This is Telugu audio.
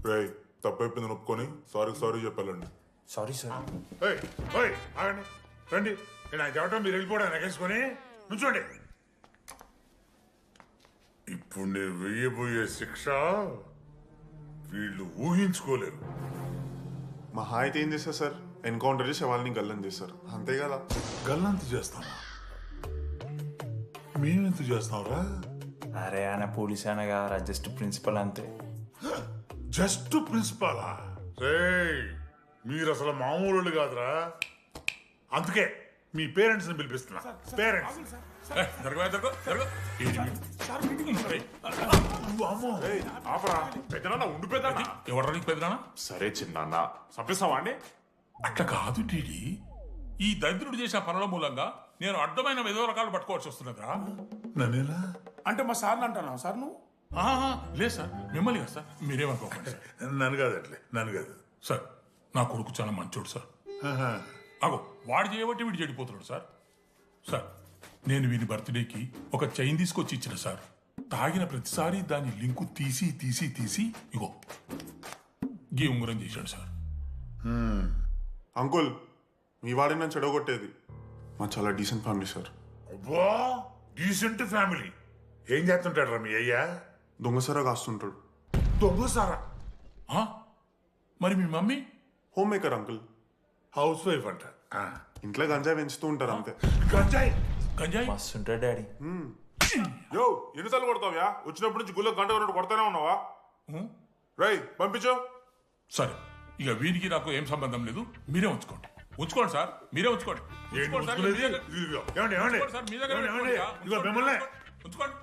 రేయ్ తప్పైపోయిందని ఒప్పుకొని సారీ చెప్పాలండి. Sorry sir. ఆగండి రండి. నేను ఆయన చెప్పటం మీరు వెళ్ళిపోవడం ఎగేసుకొని నుంచోండి. ఇప్పుడు నేను వెయ్యబోయే శిక్ష వీళ్ళు ఊహించుకోలేరు. మహా అయితే ఏం చేస్తారు సార్? ఎన్కౌంటర్ చేసి వాళ్ళని గల్లం చేస్తారు, అంతే కదా? గల్లంత చేస్తామా? మేమెంత చేస్తాంరా? అరే ఆయన పోలీస్ ఆయన కాదురా, జస్ట్ ప్రిన్సిపల్ అంతే. జస్ట్ ప్రిన్సిపాలా? రేయ్ మీరు అసలు మామూలు కాదురా. అందుకే మీ పేరెంట్స్ ని పిలిపిస్తున్నా. పేరెంట్స్ ఎవరు నీకు పెద్దనా? సరే చిన్న చంపేస్తావా అండి? అట్లా కాదు టీడీ, ఈ దరిద్రుడు చేసిన పనుల మూలంగా నేను అడ్డమైన ఏదో రకాలు పట్టుకోవాల్సి వస్తున్నదా? నన్నేలా అంటే మా సార్ని అంటానా సార్ నువ్వు? లేదు సార్, మిమ్మల్ని కదా సార్, మీరేమనుకోకండి సార్. నన్ను కాదు, అట్లే నన్ను కాదు సార్ నా కొడుకు చాలా మంచోడు సార్. అగో వాడు చేయబట్టి వీడు చెడిపోతున్నాడు సార్. సార్ నేను వీని బర్త్డేకి ఒక చైన్ తీసుకొచ్చి ఇచ్చిన సార్. తాగిన ప్రతిసారి దాని లింకు తీసి తీసి తీసి ఇగో గీ ఉంగరం చేశాడు సార్. అంకుల్, మీ వాడిని నన్ను చెడగొట్టేది. మా చాలా డీసెంట్ ఫ్యామిలీ సార్. అబ్బా డీసెంట్ ఫ్యామిలీ. ఏం చేస్తుంటాడు రా మీ అయ్యా? దొంగసరా కాస్తుంటాడు. దొంగసారా? మరి మీ mummy? Home maker uncle. House wife అంట. ఇంట్లో గంజాయి పెంచుతూ ఉంటారు అంతే. గంజాయి గంజాయి మస్తు ఉంటాడు డాడీ. యో ఎన్నిసార్లు కొడతావ్యా? వచ్చినప్పటి నుంచి గుళ్ళో గంట కొట్టు కొడతానే ఉన్నావా? రై పంపించు. సరే ఇక వీరికి నాకు ఏం సంబంధం లేదు, మీరే ఉంచుకోండి. ఉంచుకోండి సార్, మీరే ఉంచుకోండి. ఉంచుకోండి సార్, మీ దగ్గర- ఏమండి ఉంచుకోండి సార్, మీ దగ్గర ఏమండి? పెట్టుకోండి. ఇదిగో మిమ్మల్ని ఉంచుకోండి.